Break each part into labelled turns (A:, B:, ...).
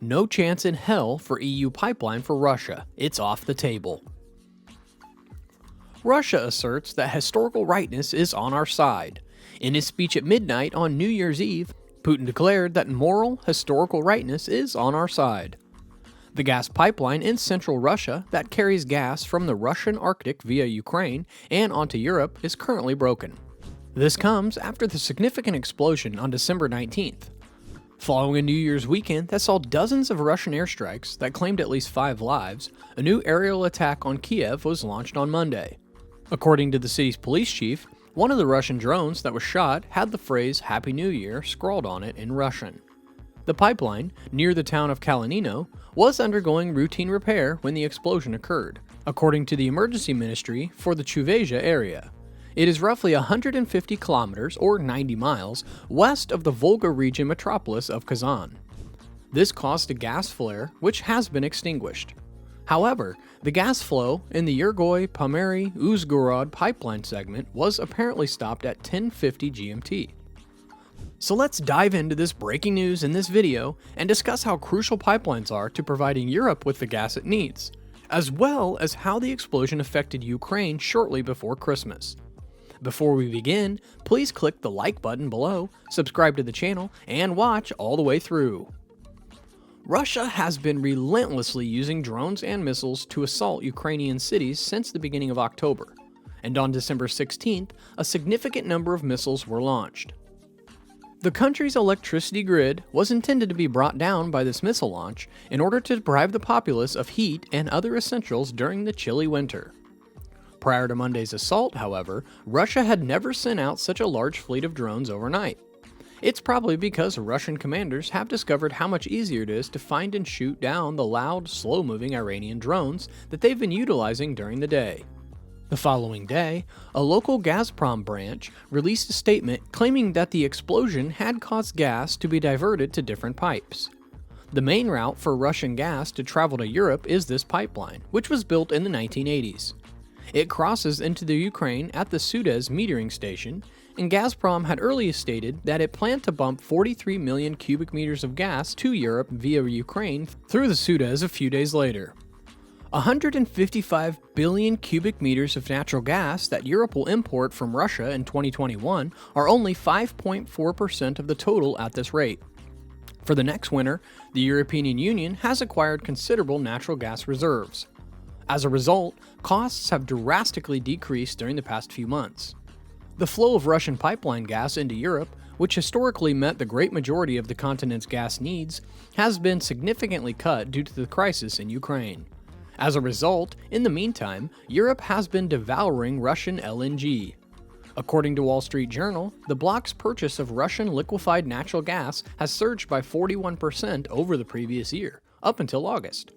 A: No chance in hell for EU pipeline for Russia. It's off the table. Russia asserts that historical rightness is on our side. In his speech at midnight on New Year's Eve, Putin declared that moral, historical rightness is on our side. The gas pipeline in central Russia that carries gas from the Russian Arctic via Ukraine and onto Europe is currently broken. This comes after the significant explosion on December 19th. Following a New Year's weekend that saw dozens of Russian airstrikes that claimed at least 5 lives, a new aerial attack on Kyiv was launched on Monday. According to the city's police chief, one of the Russian drones that was shot had the phrase Happy New Year scrawled on it in Russian. The pipeline, near the town of Kalinino, was undergoing routine repair when the explosion occurred, according to the emergency ministry for the Chuvashia area. It is roughly 150 kilometers, or 90 miles, west of the Volga-region metropolis of Kazan. This caused a gas flare, which has been extinguished. However, the gas flow in the Urengoy-Pomary-Uzhgorod pipeline segment was apparently stopped at 10:50 GMT. So let's dive into this breaking news in this video and discuss how crucial pipelines are to providing Europe with the gas it needs, as well as how the explosion affected Ukraine shortly before Christmas. Before we begin, please click the like button below, subscribe to the channel, and watch all the way through. Russia has been relentlessly using drones and missiles to assault Ukrainian cities since the beginning of October, and on December 16th, a significant number of missiles were launched. The country's electricity grid was intended to be brought down by this missile launch in order to deprive the populace of heat and other essentials during the chilly winter. Prior to Monday's assault, however, Russia had never sent out such a large fleet of drones overnight. It's probably because Russian commanders have discovered how much easier it is to find and shoot down the loud, slow-moving Iranian drones that they've been utilizing during the day. The following day, a local Gazprom branch released a statement claiming that the explosion had caused gas to be diverted to different pipes. The main route for Russian gas to travel to Europe is this pipeline, which was built in the 1980s. It crosses into the Ukraine at the Suez metering station, and Gazprom had earlier stated that it planned to pump 43 million cubic meters of gas to Europe via Ukraine through the Suez a few days later. 155 billion cubic meters of natural gas that Europe will import from Russia in 2021 are only 5.4% of the total at this rate. For the next winter, the European Union has acquired considerable natural gas reserves. As a result, costs have drastically decreased during the past few months. The flow of Russian pipeline gas into Europe, which historically met the great majority of the continent's gas needs, has been significantly cut due to the crisis in Ukraine. As a result, in the meantime, Europe has been devouring Russian LNG. According to Wall Street Journal, the bloc's purchase of Russian liquefied natural gas has surged by 41% over the previous year, up until August,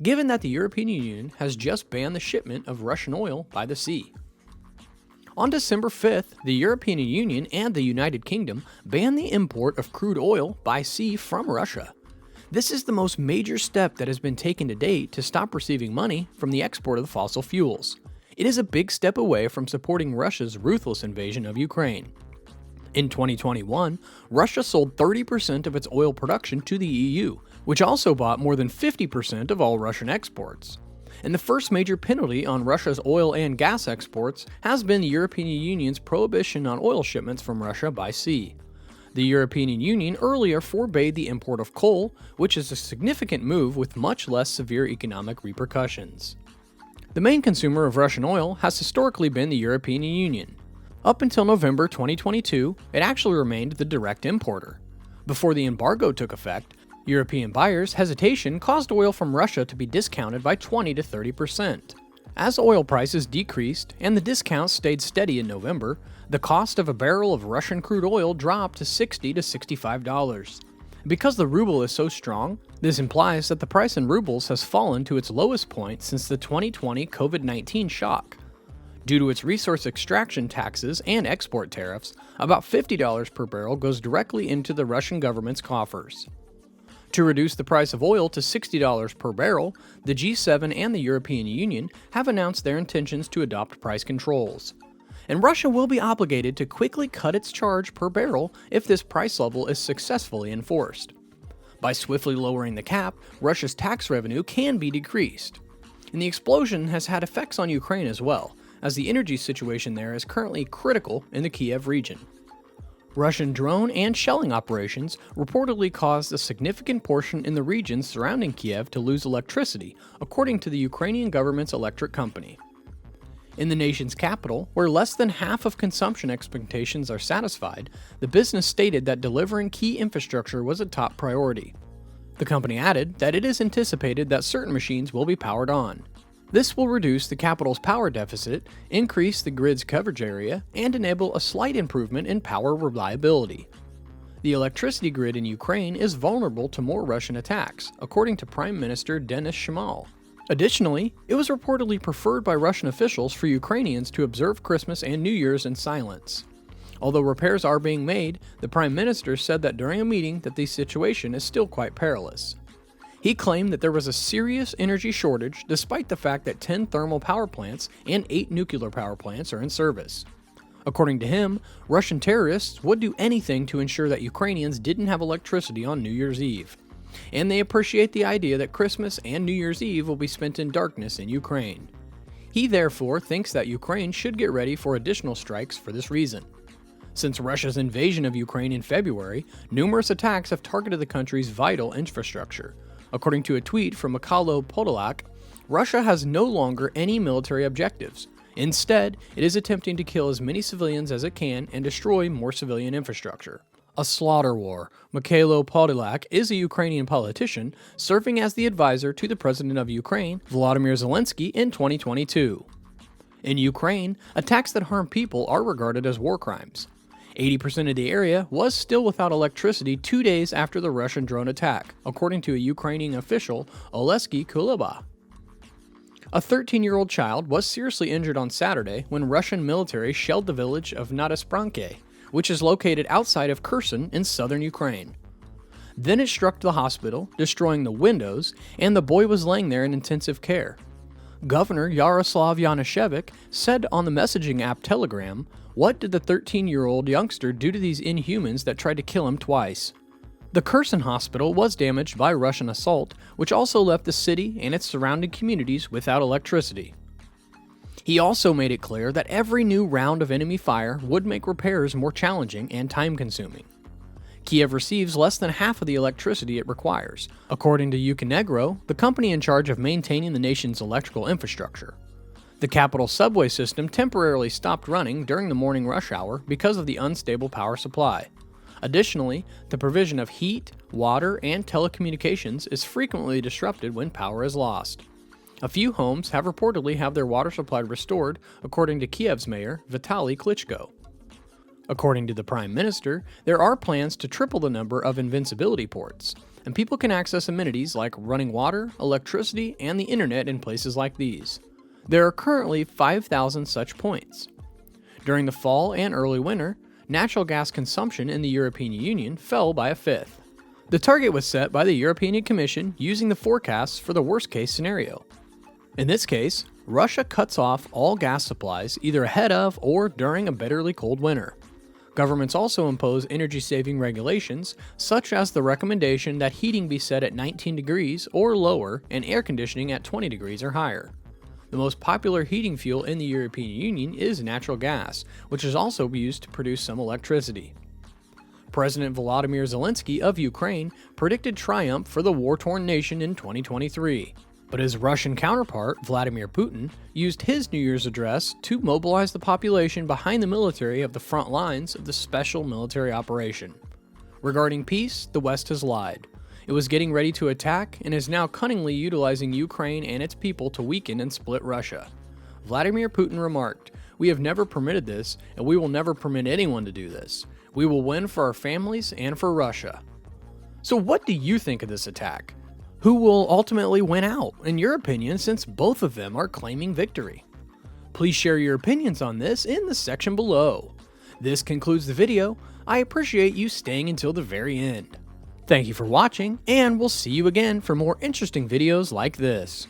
A: given that the European Union has just banned the shipment of Russian oil by the sea. On December 5th, the European Union and the United Kingdom banned the import of crude oil by sea from Russia. This is the most major step that has been taken to date to stop receiving money from the export of the fossil fuels. It is a big step away from supporting Russia's ruthless invasion of Ukraine. In 2021, Russia sold 30% of its oil production to the EU, which also bought more than 50% of all Russian exports. And the first major penalty on Russia's oil and gas exports has been the European Union's prohibition on oil shipments from Russia by sea. The European Union earlier forbade the import of coal, which is a significant move with much less severe economic repercussions. The main consumer of Russian oil has historically been the European Union. Up until November 2022, it actually remained the direct importer. Before the embargo took effect, European buyers' hesitation caused oil from Russia to be discounted by 20 to 30%. As oil prices decreased and the discounts stayed steady in November, the cost of a barrel of Russian crude oil dropped to $60 to $65. Because the ruble is so strong, this implies that the price in rubles has fallen to its lowest point since the 2020 COVID-19 shock. Due to its resource extraction taxes and export tariffs, about $50 per barrel goes directly into the Russian government's coffers. To reduce the price of oil to $60 per barrel, the G7 and the European Union have announced their intentions to adopt price controls. And Russia will be obligated to quickly cut its charge per barrel if this price level is successfully enforced. By swiftly lowering the cap, Russia's tax revenue can be decreased. And the explosion has had effects on Ukraine as well, as the energy situation there is currently critical in the Kyiv region. Russian drone and shelling operations reportedly caused a significant portion in the regions surrounding Kyiv to lose electricity, according to the Ukrainian government's electric company. In the nation's capital, where less than half of consumption expectations are satisfied, the business stated that delivering key infrastructure was a top priority. The company added that it is anticipated that certain machines will be powered on. This will reduce the capital's power deficit, increase the grid's coverage area, and enable a slight improvement in power reliability. The electricity grid in Ukraine is vulnerable to more Russian attacks, according to Prime Minister Denis Shmyhal. Additionally, it was reportedly preferred by Russian officials for Ukrainians to observe Christmas and New Year's in silence. Although repairs are being made, the Prime Minister said that during a meeting that the situation is still quite perilous. He claimed that there was a serious energy shortage despite the fact that 10 thermal power plants and 8 nuclear power plants are in service. According to him, Russian terrorists would do anything to ensure that Ukrainians didn't have electricity on New Year's Eve. And they appreciate the idea that Christmas and New Year's Eve will be spent in darkness in Ukraine. He therefore thinks that Ukraine should get ready for additional strikes for this reason. Since Russia's invasion of Ukraine in February, numerous attacks have targeted the country's vital infrastructure. According to a tweet from Mikhailo Podolak, Russia has no longer any military objectives. Instead, it is attempting to kill as many civilians as it can and destroy more civilian infrastructure. A slaughter war. Mikhailo Podolak is a Ukrainian politician serving as the advisor to the president of Ukraine, Volodymyr Zelensky, in 2022. In Ukraine, attacks that harm people are regarded as war crimes. 80% of the area was still without electricity 2 days after the Russian drone attack, according to a Ukrainian official, Oleksiy Kuleba. A 13-year-old child was seriously injured on Saturday when Russian military shelled the village of Nadespranke, which is located outside of Kherson in southern Ukraine. Then it struck the hospital, destroying the windows, and the boy was laying there in intensive care. Governor Yaroslav Yanushevych said on the messaging app Telegram, "What did the 13-year-old youngster do to these inhumans that tried to kill him twice?" The Kherson hospital was damaged by Russian assault, which also left the city and its surrounding communities without electricity. He also made it clear that every new round of enemy fire would make repairs more challenging and time-consuming. Kyiv receives less than half of the electricity it requires, according to Urengoy, the company in charge of maintaining the nation's electrical infrastructure. The capital subway system temporarily stopped running during the morning rush hour because of the unstable power supply. Additionally, the provision of heat, water, and telecommunications is frequently disrupted when power is lost. A few homes have reportedly had their water supply restored, according to Kyiv's mayor, Vitaly Klitschko. According to the Prime Minister, there are plans to triple the number of invincibility ports, and people can access amenities like running water, electricity, and the internet in places like these. There are currently 5,000 such points. During the fall and early winter, natural gas consumption in the European Union fell by a fifth. The target was set by the European Commission using the forecasts for the worst-case scenario. In this case, Russia cuts off all gas supplies either ahead of or during a bitterly cold winter. Governments also impose energy-saving regulations, such as the recommendation that heating be set at 19 degrees or lower and air conditioning at 20 degrees or higher. The most popular heating fuel in the European Union is natural gas, which is also used to produce some electricity. President Volodymyr Zelensky of Ukraine predicted triumph for the war-torn nation in 2023. But his Russian counterpart, Vladimir Putin, used his New Year's address to mobilize the population behind the military of the front lines of the special military operation. Regarding peace, the West has lied. It was getting ready to attack and is now cunningly utilizing Ukraine and its people to weaken and split Russia. Vladimir Putin remarked, "We have never permitted this, and we will never permit anyone to do this. We will win for our families and for Russia." So what do you think of this attack? Who will ultimately win out, in your opinion, since both of them are claiming victory? Please share your opinions on this in the section below. This concludes the video. I appreciate you staying until the very end. Thank you for watching, and we'll see you again for more interesting videos like this.